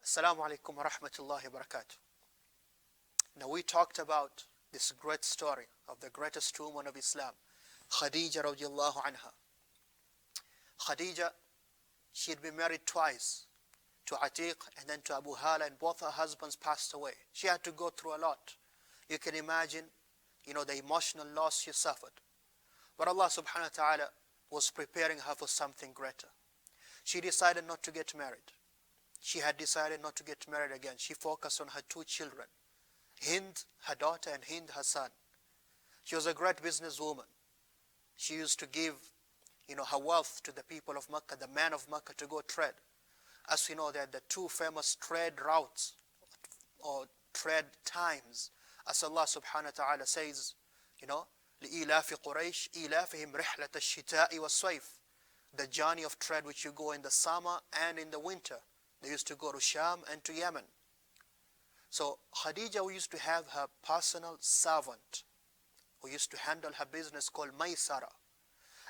Assalamu alaikum wa rahmatullahi wa barakatuh. Now we talked about this great story of the greatest woman of Islam, Khadijah radiallahu anha. Khadijah, she had been married twice, to Atiq and then to Abu Hala, and both her husbands passed away. She had to go through a lot. You can imagine, the emotional loss she suffered. But Allah subhanahu wa ta'ala was preparing her for something greater. She decided not to get married. She had decided not to get married again. She focused on her two children, Hind, her daughter, and Hind, her son. She was a great businesswoman. She used to give, her wealth to the people of Mecca, the men of Mecca, to go trade. As we know, that the two famous trade routes or trade times, as Allah subhanahu wa ta'ala says, لإلاف قريش إلافهم رحلة الشتاء والصيف, the journey of trade which you go in the summer and in the winter. They used to go to Sham and to Yemen. So Khadijah used to have her personal servant who used to handle her business called Maysara.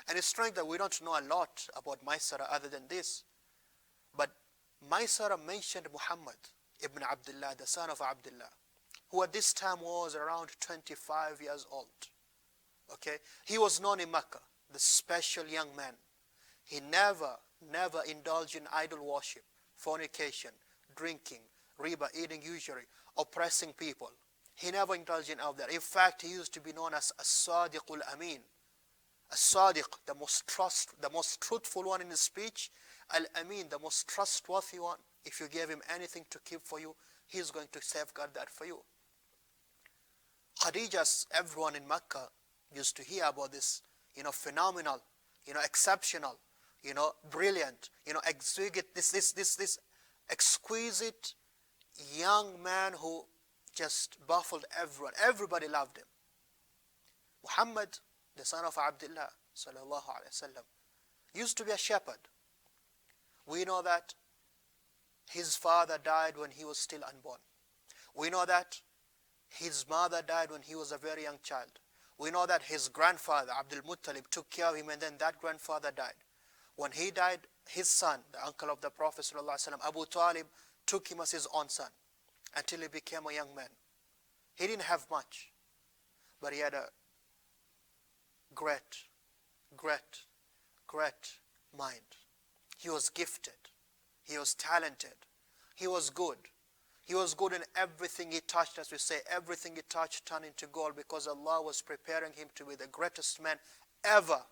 And it's strange that we don't know a lot about Maysara other than this. But Maysara mentioned Muhammad ibn Abdullah, the son of Abdullah, who at this time was around 25 years old. Okay, he was known in Mecca, the special young man. He never indulged in idol worship, fornication, drinking, riba, eating usury, oppressing people. He never indulged in all that. In fact, he used to be known as As-Sadiqul Amin. As-Sadiq, the most truthful one in his speech. Al-Amin, the most trustworthy one. If you gave him anything to keep for you, he's going to safeguard that for you. Khadijah, everyone in Mecca used to hear about this, phenomenal, exceptional, brilliant, exquisite, this exquisite young man who just baffled everyone. Everybody loved him. Muhammad, the son of Abdullah sallallahu alaihi wasallam, used to be a shepherd. We know that his father died when he was still unborn. We know that his mother died when he was a very young child. We know that his grandfather, Abdul Muttalib, took care of him, and then that grandfather died. When he died, his son, the uncle of the Prophet ﷺ, Abu Talib, took him as his own son until he became a young man. He didn't have much, but he had a great mind. He was gifted. He was talented. He was good. He was good in everything he touched, as we say. Everything he touched turned into gold, because Allah was preparing him to be the greatest man ever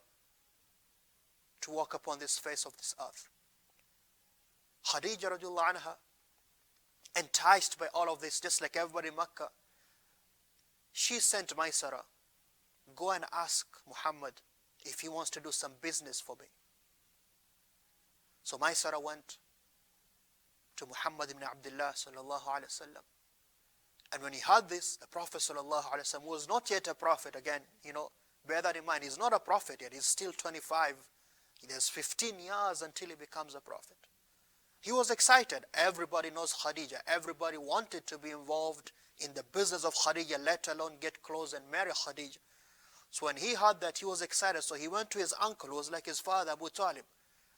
to walk upon this face of this earth. Khadijah radiallahu anha, enticed by all of this, just like everybody in Mecca, she sent Maysara, go and ask Muhammad if he wants to do some business for me. So Maysara went to Muhammad ibn Abdullah sallallahu alaihi wasallam. And when he heard this, the Prophet sallallahu alaihi wasallam was not yet a prophet. Again, bear that in mind. He's not a prophet yet. He's still 25. He has 15 years until he becomes a prophet. He was excited. Everybody knows Khadijah. Everybody wanted to be involved in the business of Khadijah, let alone get close and marry Khadijah. So when he heard that, he was excited. So he went to his uncle, who was like his father, Abu Talib.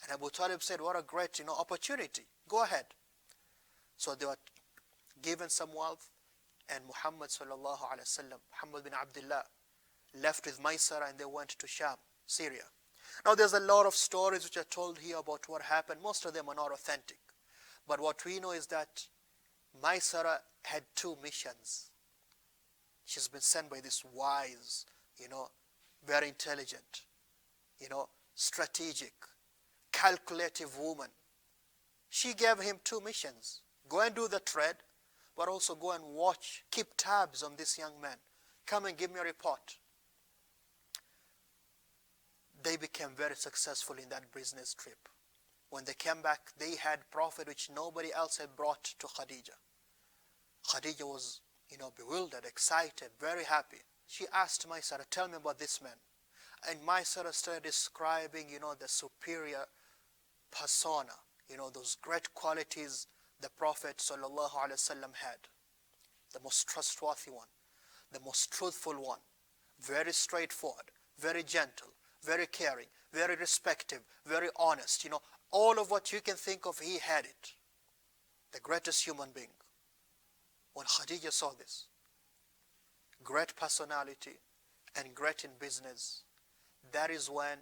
And Abu Talib said, what a great, opportunity. Go ahead. So they were given some wealth, and Muhammad sallallahu alaihi wasallam, Muhammad bin Abdullah, left with Maysara, and they went to Sham, Syria. Now there's a lot of stories which are told here about what happened. Most of them are not authentic. But what we know is that Maysara had two missions. She's been sent by this wise, very intelligent, strategic, calculative woman. She gave him two missions. Go and do the trade, but also go and watch, keep tabs on this young man. Come and give me a report. They became very successful in that business trip. When they came back, they had profit which nobody else had brought to Khadijah. Khadijah was, bewildered, excited, very happy. She asked Maysara, tell me about this man. And Maysara started describing, the superior persona, those great qualities the Prophet ﷺ had. The most trustworthy one, the most truthful one, very straightforward, very gentle, very caring, very respectful, very honest. All of what you can think of, he had it. the greatest human being. When Khadijah saw this, great personality and great in business, that is when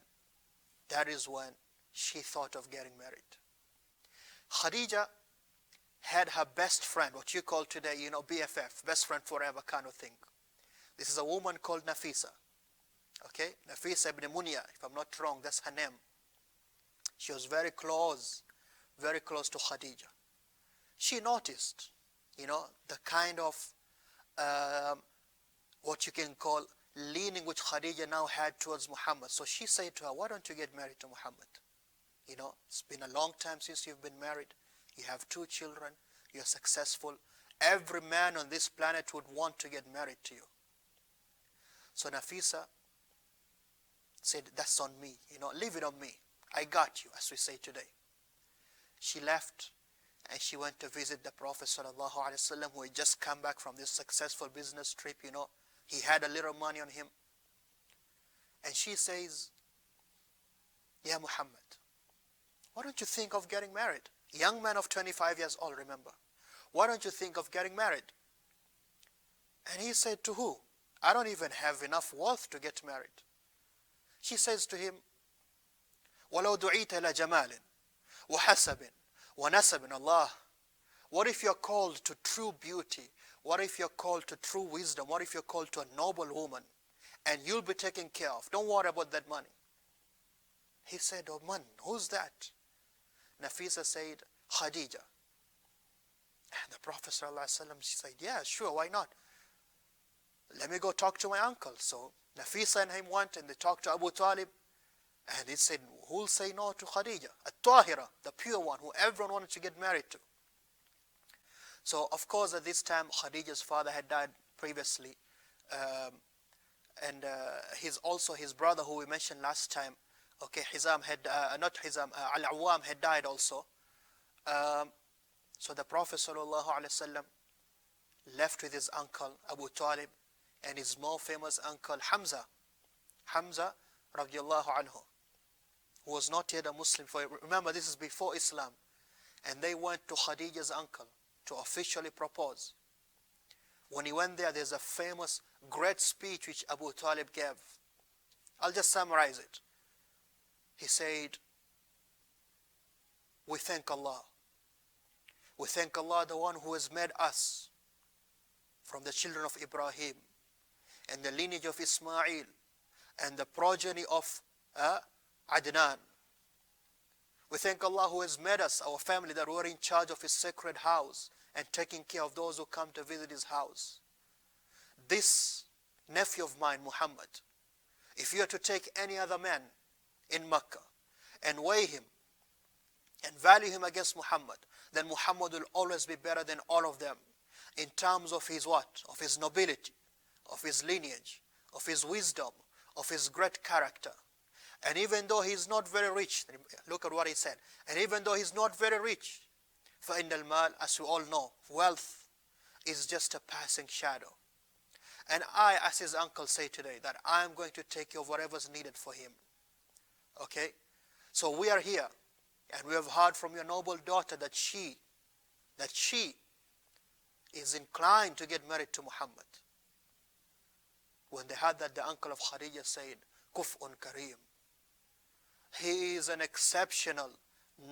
she thought of getting married. Khadijah had her best friend, what you call today, BFF, best friend forever kind of thing. This is a woman called Nafisa. Okay, Nafisa ibn Munya, if I'm not wrong, that's her name. She was very close to Khadijah. She noticed, the kind of what you can call leaning which Khadijah now had towards Muhammad. So she said to her, why don't you get married to Muhammad? It's been a long time since you've been married. You have 2 children. You're successful. Every man on this planet would want to get married to you. So Nafisa said, that's on me. Leave it on me. I got you, as we say today. She left and she went to visit the Prophet ﷺ, who had just come back from this successful business trip. He had a little money on him. And she says, Ya Muhammad, why don't you think of getting married? Young man of 25 years old, remember. Why don't you think of getting married? And he said, to who? I don't even have enough wealth to get married. She says to him, وَلَوْ دُعِيتَ إِلَى جَمَالٍ وَحَسَبٍ وَنَسَبٍ Allah. What if you're called to true beauty? What if you're called to true wisdom? What if you're called to a noble woman? And you'll be taken care of. Don't worry about that money. He said, oh man, who's that? Nafisa said, Khadijah. And the Prophet ﷺ, she said, yeah, sure, why not? Let me go talk to my uncle. So Nafisa and him went and they talked to Abu Talib. And he said, who'll say no to Khadijah? At-Tahira, the pure one, who everyone wanted to get married to. So of course at this time Khadijah's father had died previously. And his brother who we mentioned last time, okay, Al-Awwam had died also. So the Prophet ﷺ left with his uncle Abu Talib and his more famous uncle Hamza radiallahu anhu, who was not yet a Muslim. Remember, this is before Islam. And they went to Khadijah's uncle to officially propose. When he went there, there's a famous great speech which Abu Talib gave. I'll just summarize it. He said, we thank Allah. We thank Allah, the one who has made us from the children of Ibrahim and the lineage of Ismail and the progeny of Adnan. We thank Allah who has made us, our family, that we're in charge of His sacred house and taking care of those who come to visit His house. This nephew of mine, Muhammad, if you are to take any other man in Mecca and weigh him and value him against Muhammad, then Muhammad will always be better than all of them in terms of his what? Of his nobility, of his lineage, of his wisdom, of his great character. And even though he's not very rich, look at what he said, and even though he's not very rich, فَإِنَّ الْمَالِ, as we all know, wealth is just a passing shadow. And I, as his uncle, say today that I am going to take care of whatever's needed for him. Okay? So we are here, and we have heard from your noble daughter that she is inclined to get married to Muhammad. When they heard that, the uncle of Khadijah said, Kuf'un Kareem. He is an exceptional,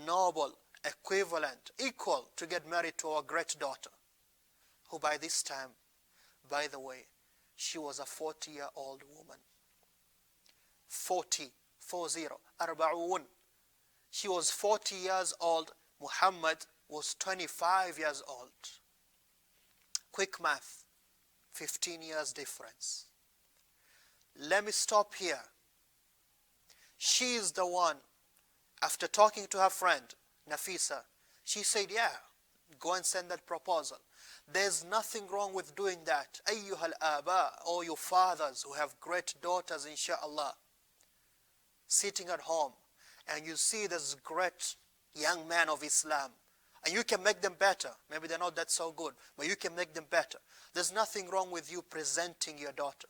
noble, equivalent, equal to get married to our great daughter, who by this time, by the way, she was a 40-year-old woman. 40, arba'un. She was 40 years old. Muhammad was 25 years old. Quick math, 15 years difference. Let me stop here. She is the one, after talking to her friend, Nafisa, she said, yeah, go and send that proposal. There's nothing wrong with doing that. Ayyuhal aba, all you fathers who have great daughters, inshallah, sitting at home, and you see this great young man of Islam, and you can make them better. Maybe they're not that so good, but you can make them better. There's nothing wrong with you presenting your daughter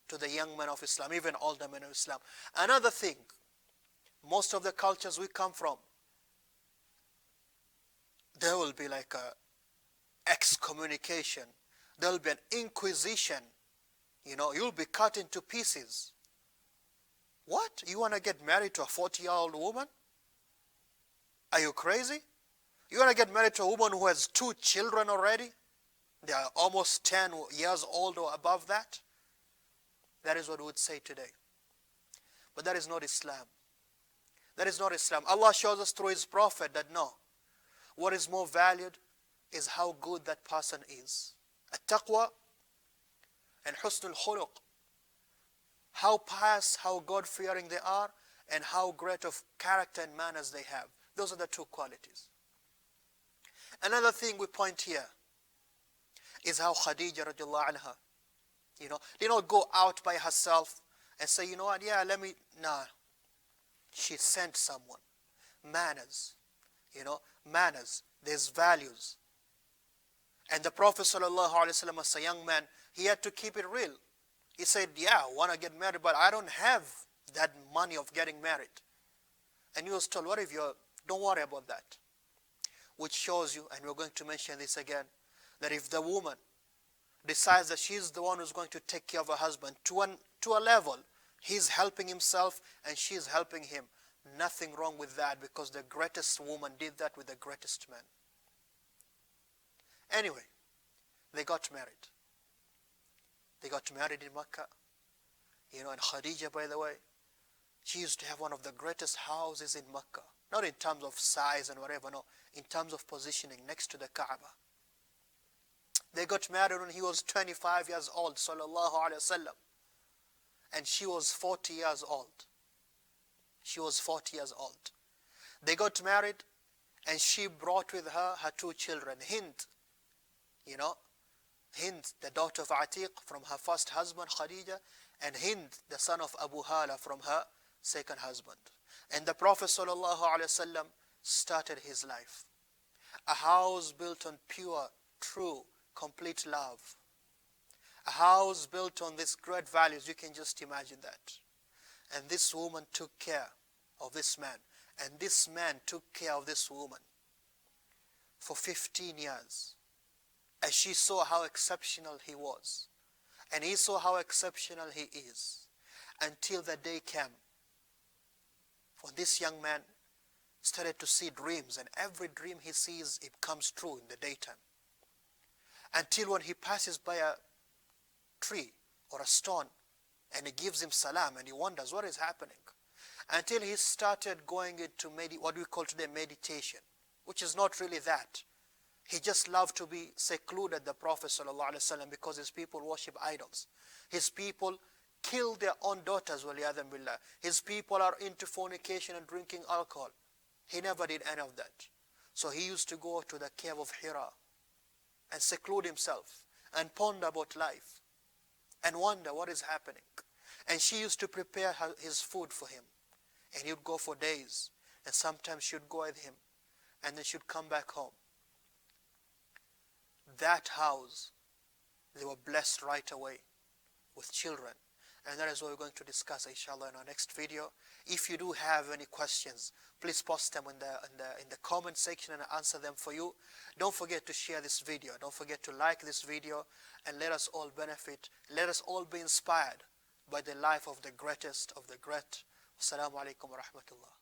to the young men of Islam, even older men of Islam. Another thing, most of the cultures we come from, there will be like a excommunication. There will be an inquisition. You know, you'll be cut into pieces. What? You want to get married to a 40-year-old woman? Are you crazy? You want to get married to a woman who has 2 children already? They are almost 10 years old or above that? That is what we would say today. But that is not Islam. That is not Islam. Allah shows us through His Prophet that no. What is more valued is how good that person is. At-taqwa and husnul khuluq. How pious, how God-fearing they are, and how great of character and manners they have. Those are the 2 qualities. Another thing we point here is how Khadijah radiallahu anha, did not go out by herself and say, you know what, yeah, let me, nah. She sent someone. Manners, manners, there's values. And the Prophet sallallahu alaihi wasallam, as a young man, he had to keep it real. He said, yeah, I want to get married, but I don't have that money of getting married. And he was told, what if don't worry about that. Which shows you, and we're going to mention this again, that if the woman decides that she's the one who's going to take care of her husband to a level, he's helping himself and she's helping him. Nothing wrong with that, because the greatest woman did that with the greatest man. Anyway, they got married. They got married in Mecca. And Khadijah, by the way, she used to have one of the greatest houses in Mecca. Not in terms of size and whatever, no. In terms of positioning next to the Kaaba. They got married when he was 25 years old, sallallahu alaihi wasallam. And she was 40 years old. She was 40 years old. They got married, and she brought with her 2 children. Hind, Hind, the daughter of Atiq from her first husband, Khadijah, and Hind, the son of Abu Hala from her second husband. And the Prophet ﷺ started his life. A house built on pure, true, complete love. A house built on these great values. You can just imagine that. And this woman took care of this man. And this man took care of this woman for 15 years. As she saw how exceptional he was. And he saw how exceptional he is. Until the day came when this young man started to see dreams. And every dream he sees, it comes true in the daytime. Until when he passes by a tree or a stone and he gives him salam and he wonders what is happening. Until he started going into what we call today meditation, which is not really that. He just loved to be secluded, the Prophet ﷺ, because his people worship idols. His people kill their own daughters, waliyadhan billah. His people are into fornication and drinking alcohol. He never did any of that. So he used to go to the cave of Hira and seclude himself and ponder about life and wonder what is happening. And she used to prepare his food for him. And he would go for days. And sometimes she would go with him. And then she would come back home. That house, they were blessed right away with children. And that is what we're going to discuss, inshallah, in our next video. If you do have any questions, please post them in the comment section and I'll answer them for you. Don't forget to share this video. Don't forget to like this video, and let us all benefit. Let us all be inspired by the life of the greatest of the great. Assalamu alaikum wa rahmatullah.